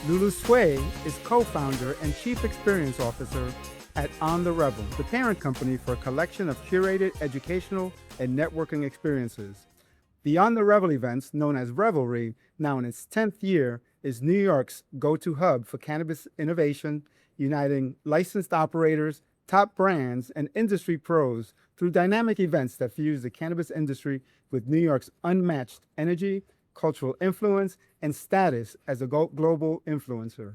Lulu Tsui is co-founder and chief experience officer at On the Revel, the parent company for a collection of curated educational and networking experiences. The On the Revel events, known as Revelry, now in its 10th year, is New York's go-to hub for cannabis innovation, uniting licensed operators, top brands, and industry pros through dynamic events that fuse the cannabis industry with New York's unmatched energy, cultural influence, and status as a global influencer.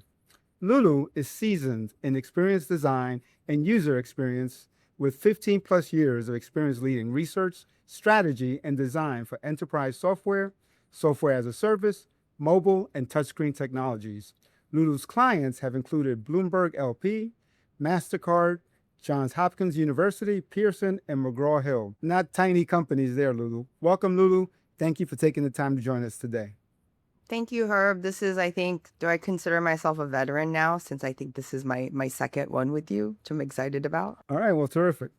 Lulu is seasoned in experience design and user experience with 15 plus years of experience leading research, strategy, and design for enterprise software, software as a service, mobile, and touchscreen technologies. Lulu's clients have included Bloomberg LP, MasterCard, Johns Hopkins University, Pearson, and McGraw-Hill. Not tiny companies there, Lulu. Welcome, Lulu. Thank you for taking the time to join us today. Thank you, Herb. This is, I think, do I consider myself a veteran now, since I think this is my second one with you, which I'm excited about. All right, well, terrific.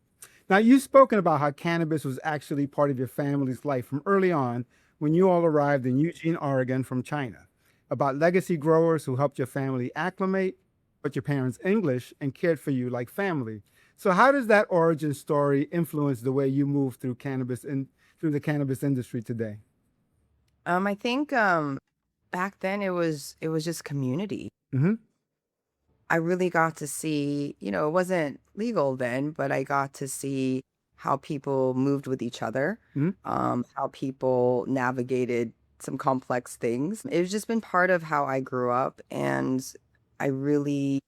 Now, you've spoken about how cannabis was actually part of your family's life from early on when you all arrived in Eugene, Oregon from China, about legacy growers who helped your family acclimate, but your parents' English, and cared for you like family. So how does that origin story influence the way you move through cannabis and through the cannabis industry today? I think back then it was just community. Mm-hmm. I really got to see, it wasn't legal then, but I got to see how people moved with each other, Mm-hmm. how people navigated some complex things. It's just been part of how I grew up, and I really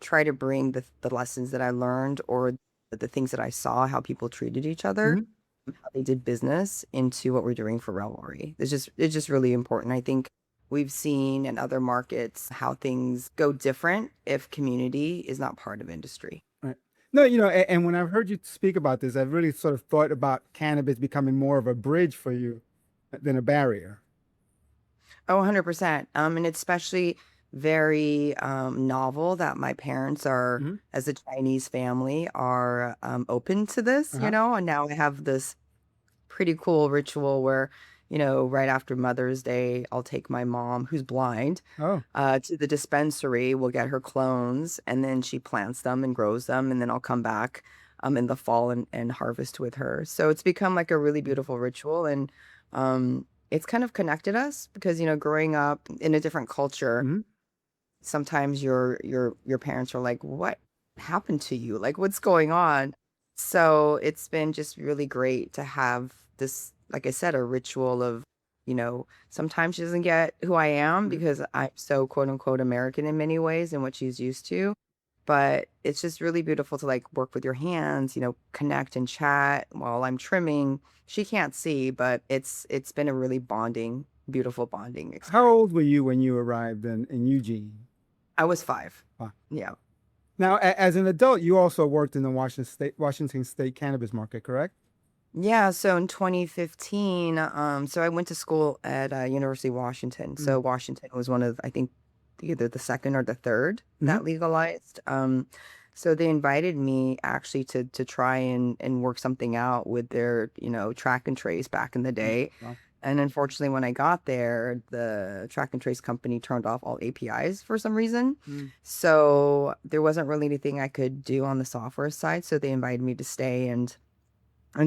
try to bring the lessons that I learned or the things that I saw, how people treated each other, Mm-hmm. how they did business into what we're doing for Revelry. It's just really important. I think we've seen in other markets how things go different if community is not part of industry. Right. No, and when I've heard you speak about this, I've really sort of thought about cannabis becoming more of a bridge for you than a barrier. Oh, 100%. And it's especially very novel that my parents are, Mm-hmm. as a Chinese family, are open to this, Uh-huh. and now I have this pretty cool ritual where, right after Mother's Day, I'll take my mom, who's blind, Oh, to the dispensary. We'll get her clones, and then she plants them and grows them, and then I'll come back in the fall and harvest with her. So it's become like a really beautiful ritual, and it's kind of connected us because, growing up in a different culture, mm-hmm. sometimes your parents are like, "What happened to you? Like, what's going on?" So it's been just really great to have this, like I said, a ritual of, sometimes she doesn't get who I am Mm-hmm. because I'm so quote unquote American in many ways and what she's used to. But it's just really beautiful to like work with your hands, connect and chat while I'm trimming. She can't see, but it's been a really beautiful bonding How experience. old were you when you arrived in Eugene? I was 5. Wow. Yeah. Now, as an adult, you also worked in the Washington State cannabis market, correct? Yeah, so in 2015, so I went to school at University of Washington. So Washington was one of, I think, either the second or the third Mm-hmm. that legalized. So they invited me actually to try and work something out with their, track and trace back in the day. Wow. And unfortunately, when I got there, the track and trace company turned off all APIs for some reason. Mm. So there wasn't really anything I could do on the software side. So they invited me to stay and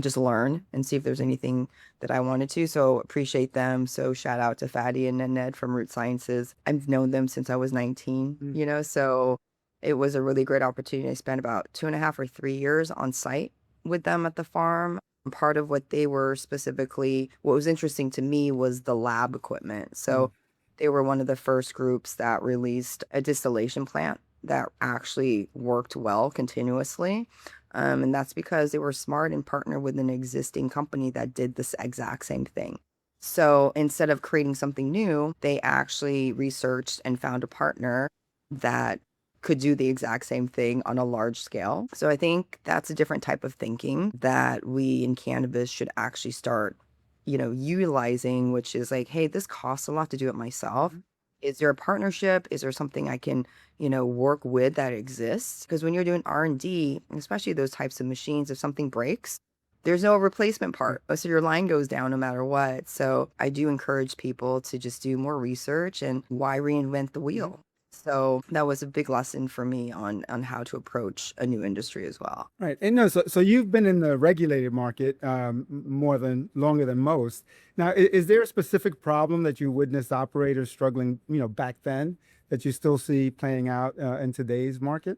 just learn and see if there's anything that I wanted to. So appreciate them. So shout out to Fatty and Ned from Root Sciences. I've known them since I was 19, Mm. so it was a really great opportunity. I spent about 2.5 or 3 years on site with them at the farm. Part of what they were specifically, what was interesting to me was the lab equipment. Mm. So they were one of the first groups that released a distillation plant that actually worked well continuously. And that's because they were smart and partnered with an existing company that did this exact same thing. So instead of creating something new, they actually researched and found a partner that could do the exact same thing on a large scale. So I think that's a different type of thinking that we in cannabis should actually start, utilizing, which is like, hey, this costs a lot to do it myself. Is there a partnership? Is there something I can, work with that exists? Because when you're doing R&D, especially those types of machines, if something breaks, there's no replacement Right. part. So your line goes down no matter what. So I do encourage people to just do more research and why reinvent the Mhm. wheel? So that was a big lesson for me on how to approach a new industry as well. Right. And no, so you've been in the regulated market more than longer than most. Now, is there a specific problem that you witnessed operators struggling, back then that you still see playing out in today's market?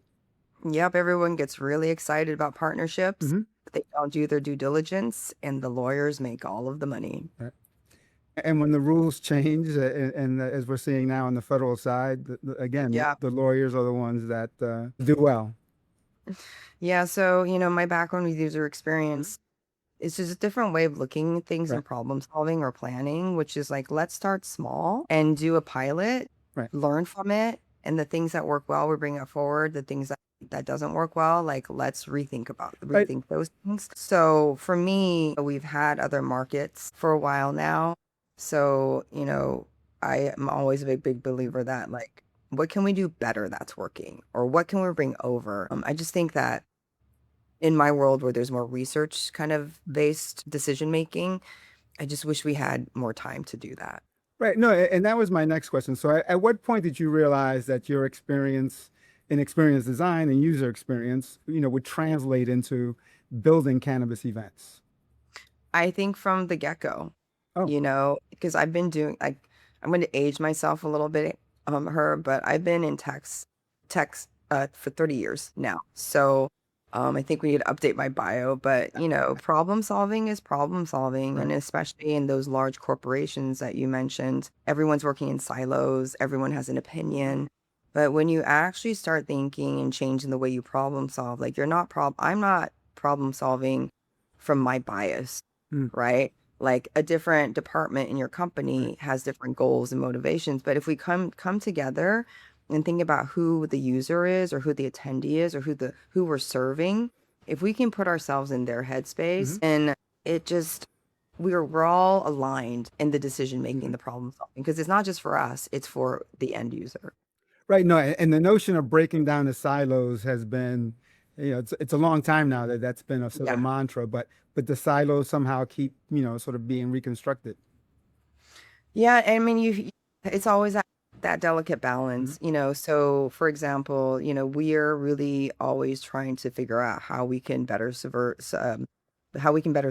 Yep, everyone gets really excited about partnerships. Hmm. But they don't do their due diligence, and the lawyers make all of the money. Right. And when the rules change, and as we're seeing now on the federal side, again, Yeah. the lawyers are the ones that do well. Yeah. So, my background with user experience is just a different way of looking at things Right. and problem solving or planning, which is like, let's start small and do a pilot, Right. learn from it. And the things that work well, we bring it forward. The things that doesn't work well, like let's Right. rethink those things. So for me, we've had other markets for a while now. So, I am always a big believer that like, what can we do better that's working? Or what can we bring over? I just think that in my world where there's more research kind of based decision making, I just wish we had more time to do that. Right. No, and that was my next question. So at what point did you realize that your experience in experience design and user experience, would translate into building cannabis events? I think from the get-go, Oh, because I've been doing like I'm going to age myself a little bit, but I've been in tech for 30 years now. So I think we need to update my bio, but problem solving is problem solving. right. And especially in those large corporations that you mentioned, everyone's working in silos, everyone has an opinion. But when you actually start thinking and changing the way you problem solve, like I'm not problem solving from my bias, Mm, right? Like a different department in your right. company has different goals and motivations, but if we come together and think about who the user is or who the attendee is or who we're serving, if we can put ourselves in their headspace, Hmm. and it just we're all aligned in the decision making, the problem solving, because it's not just for us, it's for the end user. Right. No, and the notion of breaking down the silos has been, it's a long time now that that's been a sort of a Yeah. mantra, but the silos somehow keep, sort of being reconstructed. Yeah, I mean, it's always that delicate Hmm. balance, So, for example, we're really always trying to figure out how we can better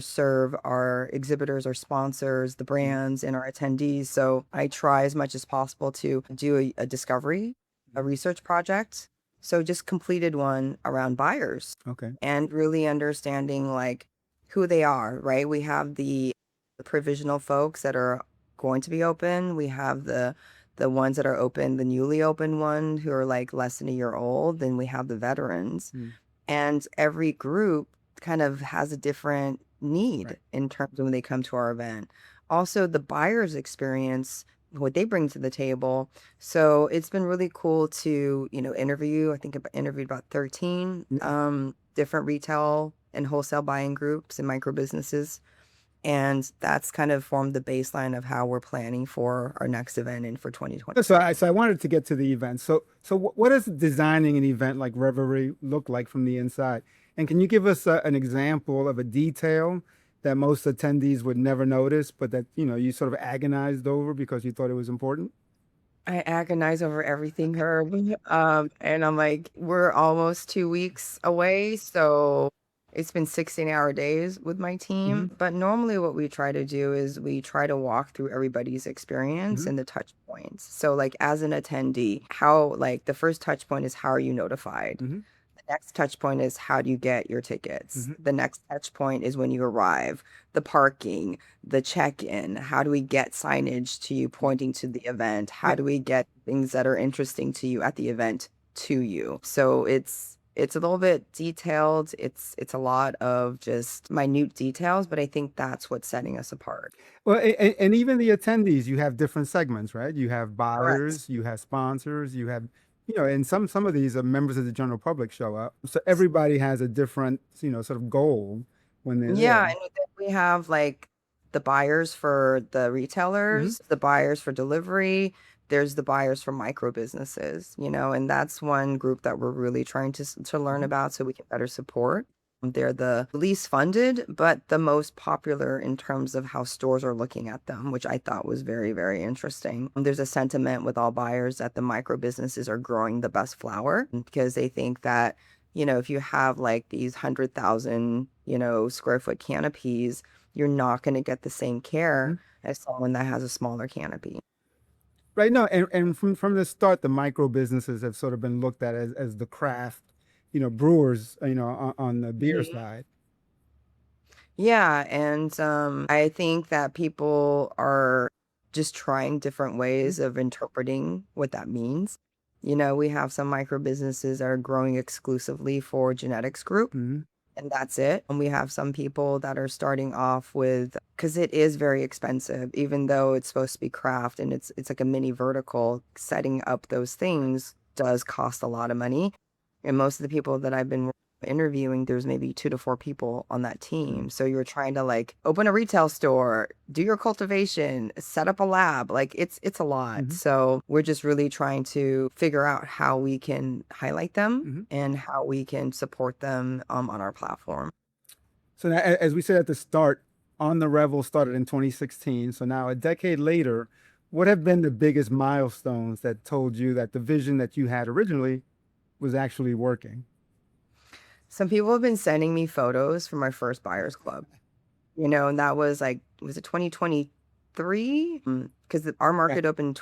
serve our exhibitors, our sponsors, the Hmm. brands, and our attendees. So, I try as much as possible to do a discovery, a research project. So, just completed one around buyers Okay. and really understanding like who they are, right? We have the provisional folks that are going to be open. We have the ones that are open, the newly open one who are like less than a year old. Then we have the veterans. Mm, And every group kind of has a different need right. in terms of when they come to our event. Also, the buyer's experience, what they bring to the table. So it's been really cool to, interview. I think I've interviewed about 13 Yeah. different retail and wholesale buying groups and micro businesses. And that's kind of formed the baseline of how we're planning for our next event and for So 2026. I wanted to get to the event. So what does designing an event like Revelry look like from the inside? And can you give us an example of a detail that most attendees would never notice, but that you sort of agonized over because you thought it was important? I agonize over everything, Herb. And I'm like, we're almost 2 weeks away. So it's been 16-hour days with my Hmm. team. But normally, what we try to do is we try to walk through everybody's experience Hmm. and the touch points. So, like, as an attendee, like, the first touch point is how are you notified? Hmm. The next touch point is how do you get your tickets? Hmm. The next touch point is when you arrive, the parking, the check-in. How do we get signage to you pointing to the event? How Right. do we get things that are interesting to you at the event to you? So it's a little bit detailed. It's a lot of just minute details, but I think that's what's setting us apart. Well, and even the attendees, you have different segments, right? You have Correct. buyers, you have sponsors, you have, and some of these are members of the general public show up. So everybody has a different, sort of goal when they're Yeah, there. and then we have like the buyers for the Hmm. retailers, the buyers for delivery, there's the buyers for micro businesses, and that's one group that we're really trying to learn Hmm. about so we can better support. They're the least funded, but the most popular in terms of how stores are looking at them, which I thought was very, very interesting. There's a sentiment with all buyers that the micro businesses are growing the best flower because they think that, if you have like these 100,000, square foot canopies, you're not going to get the same care as someone that has a smaller canopy. Right. No, and from the start, the micro businesses have sort of been looked at as the craft, brewers, on the beer Mhm. side. Yeah, and I think that people are just trying different ways of interpreting what that means. We have some micro businesses that are growing exclusively for genetics group, Mm-hmm. and that's it. And we have some people that are starting off with, because it is very expensive, even though it's supposed to be craft and it's like a mini vertical, setting up those things does cost a lot of money. And most of the people that I've been interviewing, there's maybe 2 to 4 people on that team. So you're trying to like open a retail store, do your cultivation, set up a lab. Like it's a lot. Mm-hmm. So we're just really trying to figure out how we can highlight them Mm-hmm. and how we can support them on our platform. So now, as we said at the start, On the Revel started in 2016. So now, a decade later, what have been the biggest milestones that told you that the vision that you had originally was actually working? Some people have been sending me photos from my first buyers club, and that was like, was it 2023? Because our Yeah. market opened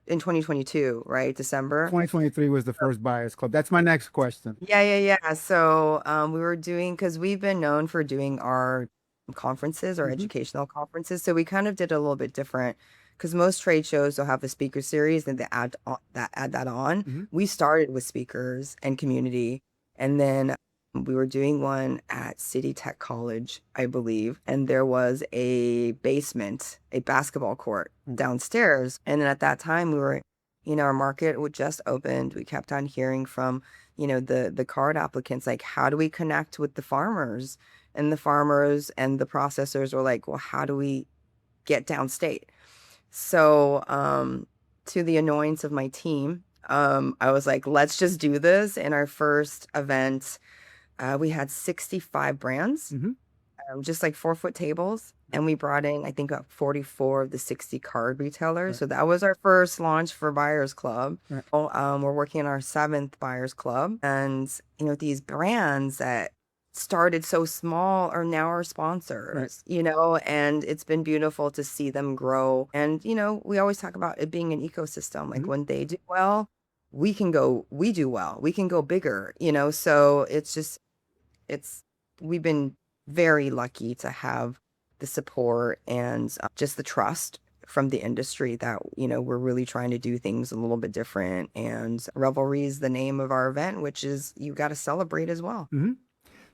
in 2022, right? December. 2023 was the first Buyers Club. That's my next question. Yeah, yeah, yeah. So we were doing, because we've been known for doing our conferences, our Mm-hmm. educational conferences. So we kind of did a little bit different because most trade shows will have the speaker series and they add that on. Mm-hmm. We started with speakers and community, and then we were doing one at City Tech College, I believe, and there was a basement, a basketball court downstairs. And then at that time we were, our market would just opened. We kept on hearing from the card applicants, like, how do we connect with the farmers? And the farmers and the processors were like, well, how do we get downstate? So to the annoyance of my team, I was like, let's just do this. In our first event, we had 65 brands, Mm-hmm. just like 4 foot tables. And we brought in, I think, 44 of the 60 card retailers. Right. So that was our first launch for Buyers Club. Right. We're working on our seventh Buyers Club. And, these brands that started so small are now our Right. sponsors, and it's been beautiful to see them grow. And, we always talk about it being an ecosystem. Like Mm-hmm. when they do well, we do well, we can go bigger, so it's we've been very lucky to have the support and just the trust from the industry that we're really trying to do things a little bit different. And Revelry is the name of our event, which is you got to celebrate as well. Mm-hmm.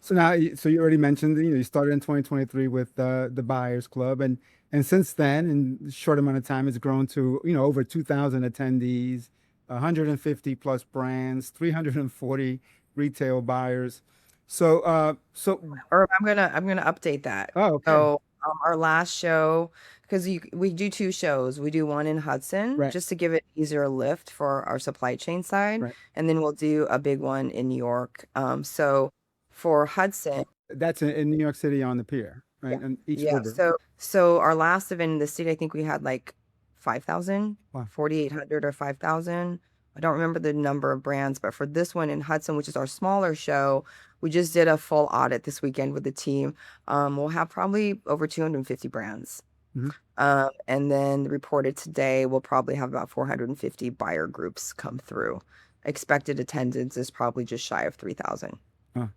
So now, so you already mentioned, you started in 2023 with the Buyers Club, and since then, in a short amount of time, it's grown to over 2,000 attendees, 150 plus brands, 340 retail buyers. So Or I'm gonna update that. oh, okay, So our last show, because we do 2 shows. We do one in Hudson right, just to give it easier lift for our supply chain side, right. and then we'll do a big one in New York. So for Hudson, That's in New York City on the pier, yeah, right, and East yeah. River. So our last event in the city, I think we had like 5,000, Wow. 4,800 or 5,000. I don't remember the number of brands, but for this one in Hudson, which is our smaller show, we just did a full audit this weekend with the team. We'll have probably over 250 brands. Mhm. And then reported today, we'll probably have about 450 buyer groups come through. Expected attendance is probably just shy of 3,000. Huh.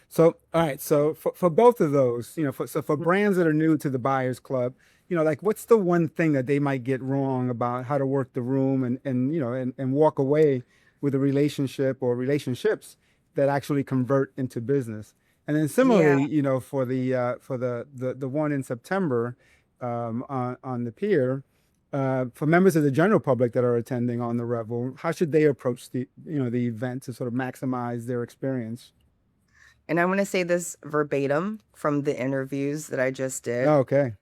So, all right. So for both of those, for brands that are new to the Buyers Club, like what's the one thing that they might get wrong about how to work the room and walk away with a relationship or relationships that actually convert into business. And then Yeah. similarly, for the one in September on the pier, for members of the general public that are attending on the Revel, how should they approach the event to sort of maximize their experience? And I'm going to say this verbatim from the interviews that I just did. Oh, okay.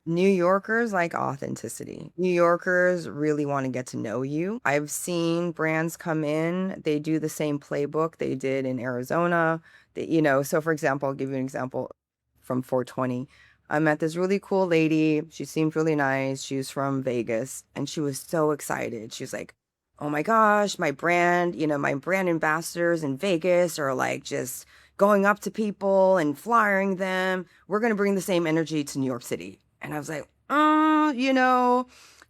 New Yorkers like authenticity. New Yorkers really want to get to know you. I've seen brands come in, they do the same playbook they did in Arizona. So for example, I'll give you an example from 420. I met this really cool lady. She seemed really nice. She was from Vegas and she was so excited. She was like, "Oh my gosh, my brand ambassadors in Vegas are like just going up to people and flyering them. We're going to bring the same energy to New York City." And I was like,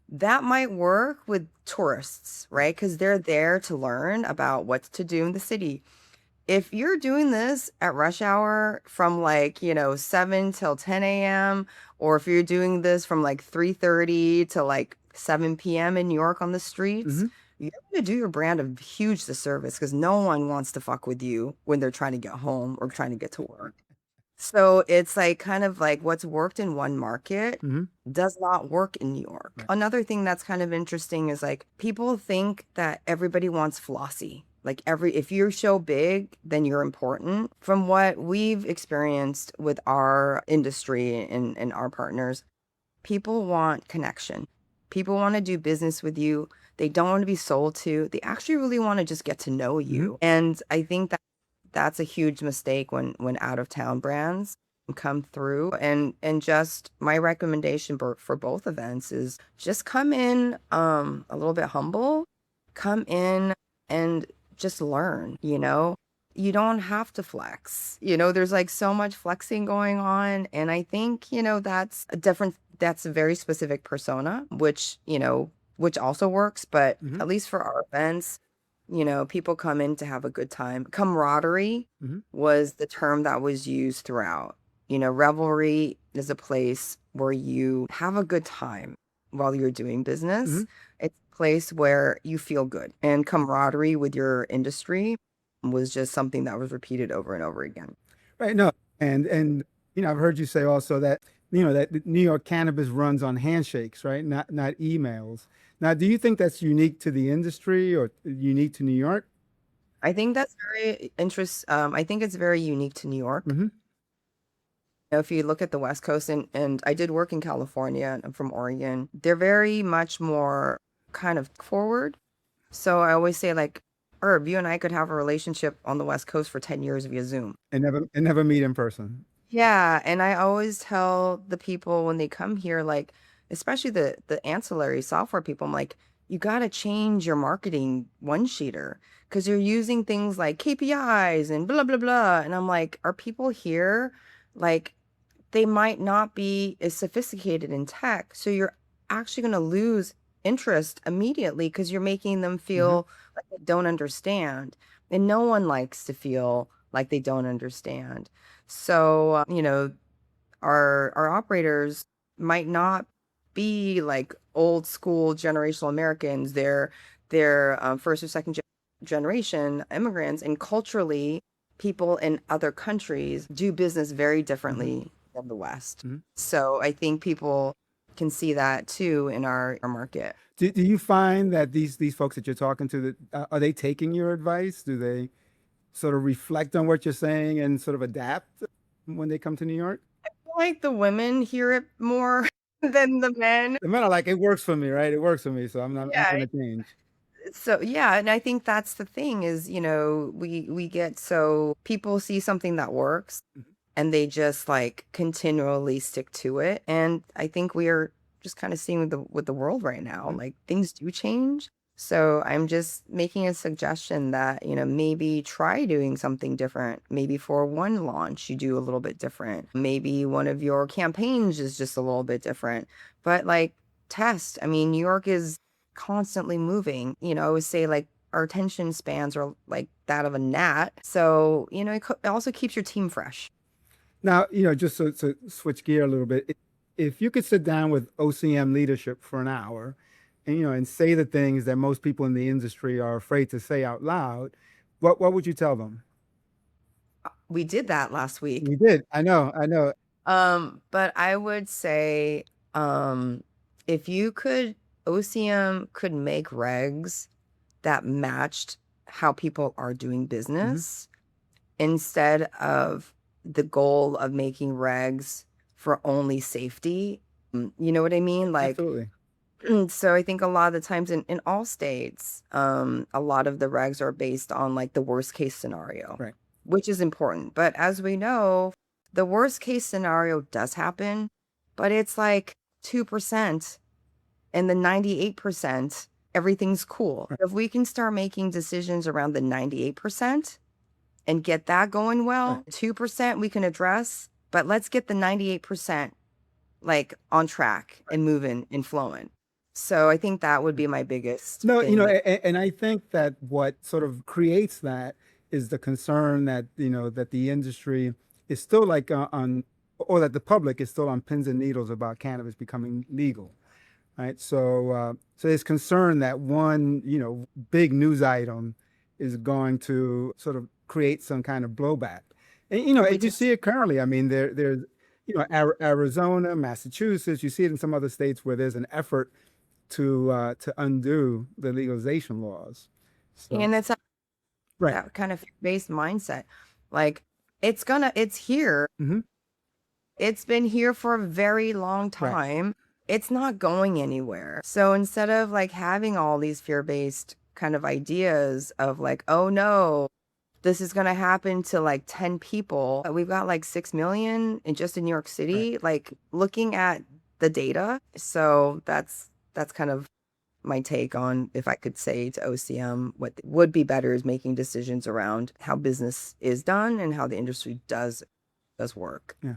that might work with tourists, right? Because they're there to learn about what to do in the city. If you're doing this at rush hour from 7 till 10 a.m., or if you're doing this from like 3:30 to like 7 p.m. in New York on the streets, Hmm. you're going to do your brand a huge disservice because no one wants to fuck with you when they're trying to get home or trying to get to work. So it's like kind of like what's worked in one market Hmm. does not work in New York. Right. Another thing that's kind of interesting is like people think that everybody wants flossy. Like if you show big, then you're important. From what we've experienced with our industry and our partners, people want connection. People want to do business with you. They don't want to be sold to. They actually really want to just get to know Hmm. you. And I think that's a huge mistake when out of town brands come through. And just my recommendation for both events is just come in a little bit humble, come in and just learn, you don't have to flex. There's like so much flexing going on. And I think, that's a very specific persona, which also works. But Hmm. at least for our events, people come in to have a good time. Camaraderie Hmm. was the term that was used throughout. Revelry is a place where you have a good time while you're doing Hmm. business. It's a place where you feel good. And camaraderie with your industry was just something that was repeated over and over again. Right. No. And I've heard you say also that that New York cannabis runs on handshakes, right? Not emails. Now, do you think that's unique to the industry or unique to New York? I think that's very interest. I think it's very unique to New York. Hmm. If you look at the West Coast, and I did work in California, and I'm from Oregon, they're very much more kind of forward. So I always say, like, Herb, you and I could have a relationship on the West Coast for 10 years via Zoom. And never meet in person. Yeah, and I always tell the people when they come here, like, especially the ancillary software people, I'm like, you got to change your marketing one sheeter because you're using things like KPIs and blah blah blah. And I'm like, are people here like they might not be as sophisticated in tech. So you're actually going to lose interest immediately because you're making them Hmm. feel like they don't understand. And no one likes to feel like they don't understand. So, our operators might not be like old school generational Americans. They're first or second generation immigrants, and culturally, people in other countries do business very Hmm. differently than the West. Hmm. So I think people can see that too in our market. Do you find that these folks that you're talking to, that are they taking your advice? Do they sort of reflect on what you're saying and sort of adapt when they come to New York? Like the women hear it more than the men. The men are like, it works for me, right? It works for me, so I'm not Yeah, going to change. so yeah, and I think that's the thing is, we get so people see something that works Mhm. and they just like continually stick to it. And I think we are just kind of seeing with the world right now, Mhm. like things do change. So I'm just making a suggestion that, maybe try doing something different. Maybe for one launch, you do a little bit different. Maybe one of your campaigns is just a little bit different. But like test. I mean, New York is constantly moving. I always say like our attention spans are like that of a gnat. So, it also keeps your team fresh. Now, just to switch gear a little bit, if you could sit down with OCM leadership for an hour and say the things that most people in the industry are afraid to say out loud, what would you tell them? We did that last week. You did. I know. I know. But I would say, um, if you could, OCM could make regs that matched how people are doing Hmm. business instead of the goal of making regs for only safety. You know what I mean? Like, Absolutely. so I think a lot of the times in all states, a lot of the regs are based on like the worst case scenario, Right. which is important. But as we know, the worst case scenario does happen, but it's like 2%, and the 98%, everything's cool. Right. If we can start making decisions around the 98% and get that going Right. well, 2% we can address, but let's get the 98% like on track and moving and flowing. So I think that would be my biggest No, thing. and I think that what sort of creates that is the concern that, that the industry is still like or that the public is still on pins and needles about cannabis becoming legal, right? So there's concern that one, big news item is going to sort of create some kind of blowback. And, We and you just, see it currently. I mean, there's, Arizona, Massachusetts, you see it in some other states where there's an effort to undo the legalization laws. So and it's right. that kind of based mindset. Like it's here. Hmm. It's been here for a very long Right. time. It's not going anywhere. So instead of like having all these fear-based kind of ideas of like, oh no, this is going to happen to like 10 people. We've got like 6 million in just in New York Right. City, like looking at the data. So that's kind of my take on if I could say to OCM what would be better is making decisions around how business is done and how the industry does work. Yeah.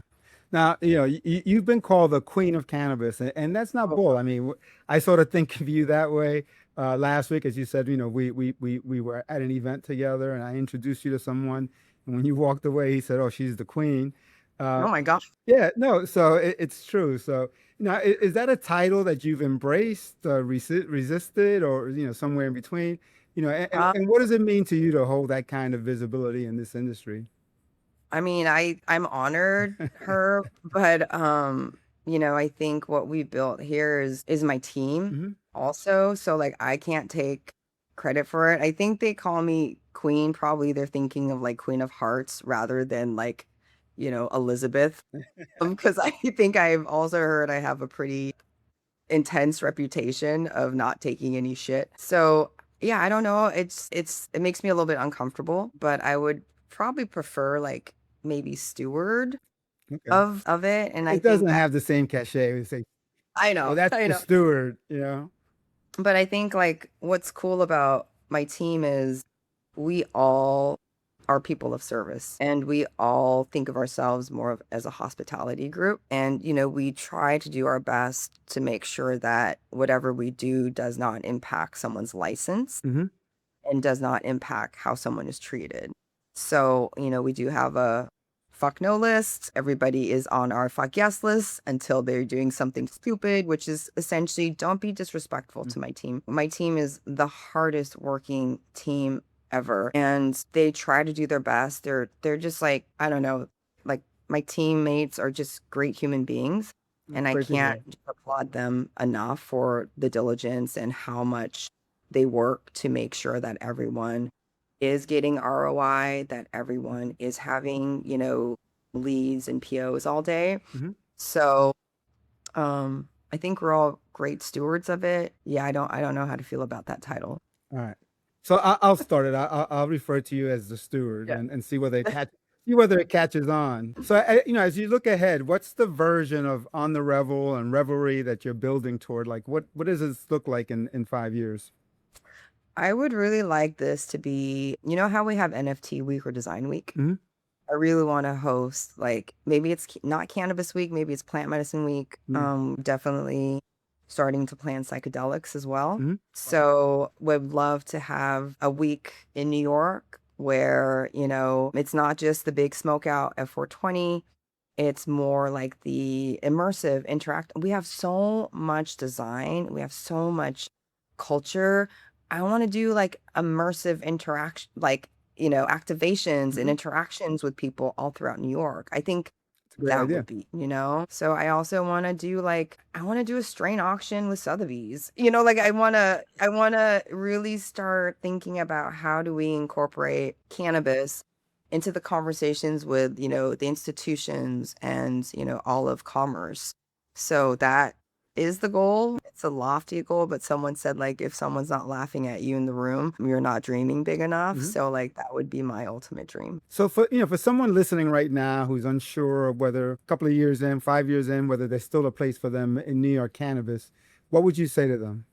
Now, you've been called the queen of cannabis, and that's not bull. I mean, I sort of think of you that way. Last week, as you said, we were at an event together, and I introduced you to someone. And when you walked away, he said, "Oh, she's the queen." Uh, Oh my gosh. yeah, no, so it's true. So, is that a title that you've embraced, resisted, or somewhere in between? And what does it mean to you to hold that kind of visibility in this industry? I mean, I'm honored her, but I think what we built here is my team Hmm. also. So like I can't take credit for it. I think they call me queen, probably they're thinking of like Queen of Hearts rather than like, Elizabeth. Because I think I've also heard I have a pretty intense reputation of not taking any shit. So yeah, I don't know. It makes me a little bit uncomfortable, but I would probably prefer like maybe steward Okay. of it. And I It think doesn't that have the same cachet. We say, I "Oh, know, that's I the know. steward." But I think like what's cool about my team is we all are people of service and we all think of ourselves more of as a hospitality group. And, we try to do our best to make sure that whatever we do does not impact someone's license Hmm. and does not impact how someone is treated. So, we do have a fuck no list. Everybody is on our fuck yes list until they're doing something stupid, which is essentially don't be disrespectful to my team. My team is the hardest working team ever and they try to do their best. They're just like, I don't know, like my teammates are just great human beings and That's I great to hear. can't applaud them enough for the diligence and how much they work to make sure that everyone is getting ROI, that everyone is having, leads and POs all day. Hmm. So, I think we're all great stewards of it. Yeah, I don't know how to feel about that title. All right. So I'll start it. I'll refer to you as the steward Yeah. and see whether it catches on. So, as you look ahead, what's the version of On the Revel and Revelry that you're building toward? Like, what does this look like in 5 years? I would really like this to be, how we have NFT week or design week? Hmm. I really want to host like maybe it's not cannabis week, maybe it's plant medicine week. Hmm. Definitely starting to plan psychedelics as well. Hmm. So would love to have a week in New York where, it's not just the big smoke out at 420. It's more like the immersive interact. We have so much design. We have so much culture. I want to do like immersive interaction, like, activations and Hmm. interactions with people all throughout New York. I think It's a great that idea. would be, So I also want to do like I want to do a strain auction with Sotheby's. Like I want to really start thinking about how do we incorporate cannabis into the conversations with, the institutions and, all of commerce So that is the goal. It's a lofty goal, but someone said like if someone's not laughing at you in the room, you're not dreaming big enough. Mhm. So like that would be my ultimate dream. So for for someone listening right now who's unsure of whether a couple of years in, 5 years in, whether there's still a place for them in New York cannabis, what would you say to them?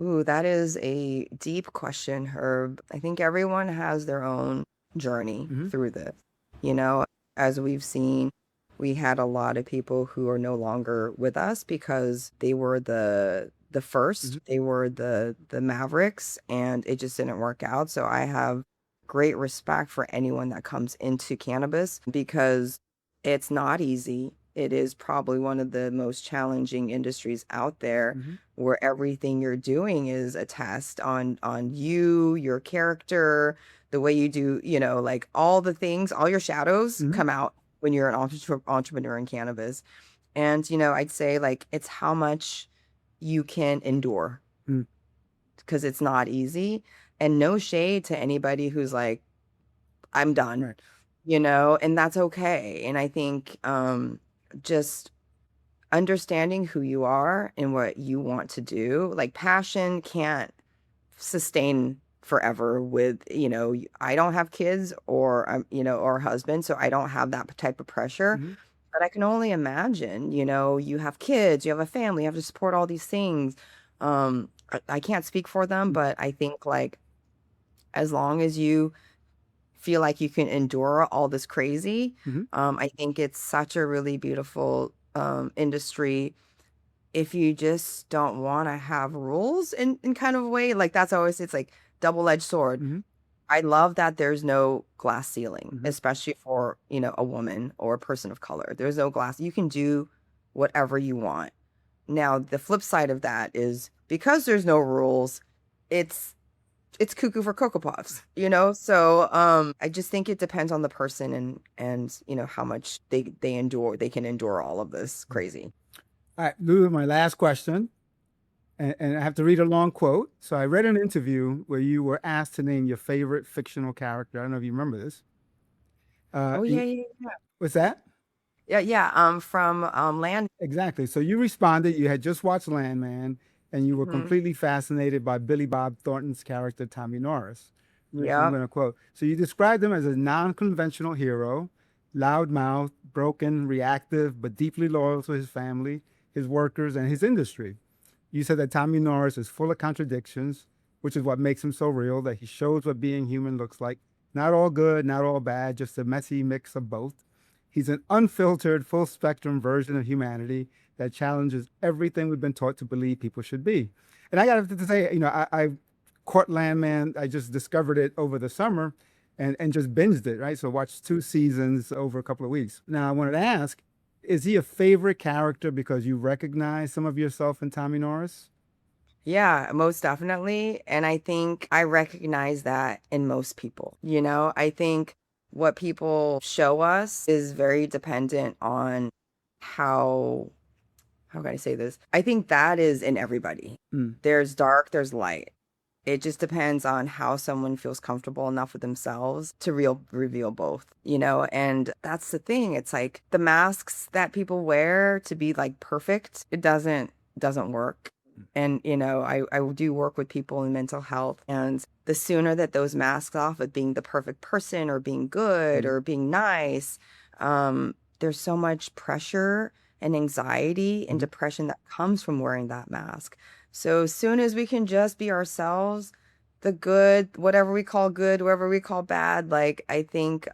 Ooh, that is a deep question, Herb. I think everyone has their own journey Hmm. through this. You know, as we've seen, we had a lot of people who are no longer with us because they were the Hmm. first, they were the Mavericks, and it just didn't work out. So I have great respect for anyone that comes into cannabis because it's not easy. It is probably one of the most challenging industries out there Hmm. where everything you're doing is a test on you, your character, the way you do, like all the things, all your shadows Hmm. come out when you're an entrepreneur in cannabis. And I'd say like it's how much you can endure Hmm. because it's not easy. And no shade to anybody who's like, I'm done, Right. and that's okay. And I think just understanding who you are and what you want to do. Like passion can't sustain forever with, I don't have kids or or a husband, so I don't have that type of pressure. Hmm. But I can only imagine, you have kids, you have a family, you have to support all these things. I can't speak for them, but I think like as long as you feel like you can endure all this crazy, Hmm. I think it's such a really beautiful industry if you just don't want to have rules in kind of a way. Like that's always, it's like double-edged sword. Hmm. I love that there's no glass ceiling, Hmm. especially for, a woman or a person of color. There's no glass. You can do whatever you want. Now, the flip side of that is because there's no rules, it's it's cuckoo for Cocoa Puffs, So I just think it depends on the person and how much they endure, they can endure all of this crazy. All right, Lulu, my last question, and I have to read a long quote. So I read an interview where you were asked to name your favorite fictional character. I don't know if you remember this. Oh And yeah, yeah. what's that? Yeah, yeah. From Land. Exactly. So you responded, you had just watched Landman, and you were Mhm. completely fascinated by Billy Bob Thornton's character, Tommy Norris. I'm Yep. going to quote. So you described him as a non-conventional hero, loudmouth, broken, reactive, but deeply loyal to his family, his workers, and his industry. You said that Tommy Norris is full of contradictions, which is what makes him so real, that he shows what being human looks like. Not all good, not all bad, just a messy mix of both. He's an unfiltered, full spectrum version of humanity that challenges everything we've been taught to believe people should be. And I got to say, I caught Landman. I just discovered it over the summer and just binged it, right? So watched 2 seasons over a couple of weeks. Now, I wanted to ask, is he a favorite character because you recognize some of yourself in Tommy Norris? Yeah, most definitely. And I think I recognize that in most people. I think what people show us is very dependent on how how can I say this? I think that is in everybody. Mm. There's dark, there's light. It just depends on how someone feels comfortable enough with themselves to reveal both, And that's the thing. It's like the masks that people wear to be like perfect, it doesn't work. And I do work with people in mental health, and the sooner that those masks off of being the perfect person or being good Mm. or being nice, there's so much pressure and anxiety and Mhm. depression that comes from wearing that mask. So as soon as we can just be ourselves, the good, whatever we call good, whatever we call bad, like I think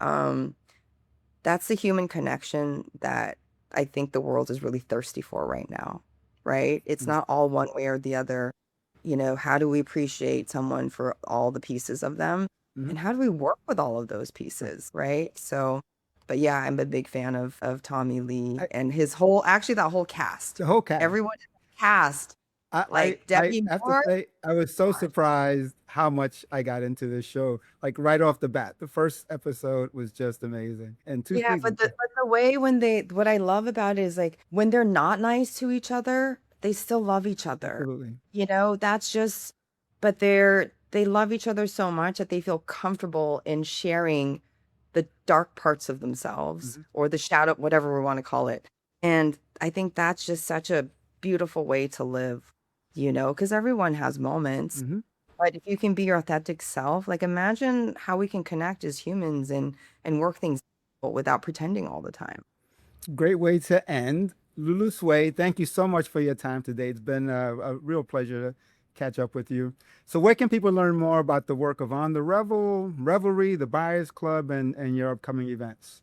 that's the human connection that I think the world is really thirsty for right now, right? It's Mm. not all one way or the other. How do we appreciate someone for all the pieces of them? Mhm. And how do we work with all of those Right. pieces, right? So, but yeah, I'm a big fan of Tommy Lee I, and his whole, actually that whole cast. the whole cast. Everyone in the cast, like I Debbie have to Moore. say, I was so surprised how much I got into this show. Like right off the bat, the first episode was just amazing, and two Yeah, but seasons. the way when what I love about it is like when they're not nice to each other, they still love each other. Absolutely. That's just, but they love each other so much that they feel comfortable in sharing the dark parts of themselves Mhm. or the shadow, whatever we want to call it. And I think that's just such a beautiful way to live, you know, because everyone has moments. Hmm. But if you can be your authentic self, like imagine how we can connect as humans and work things out without pretending all the time. Great way to end. Lulu Tsui, thank you so much for your time today. It's been a real pleasure to catch up with you. So, where can people learn more about the work of On the Revel, Revelry, the Buyers Club, and your upcoming events?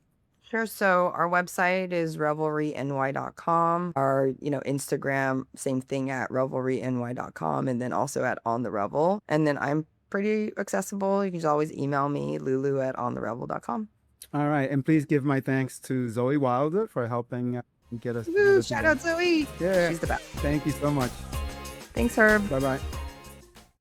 Sure. So our website is revelryny.com. Our, Instagram, same thing at revelryny.com, and then also at On the Revel. And then I'm pretty accessible. You can just always email me, lulu at ontherevel.com. All right. And please give my thanks to Zoe Wilder for helping get us Woo, together shout today. out Zoe. Yeah. She's the best. Thank you so much. Thanks, Herb. Bye bye.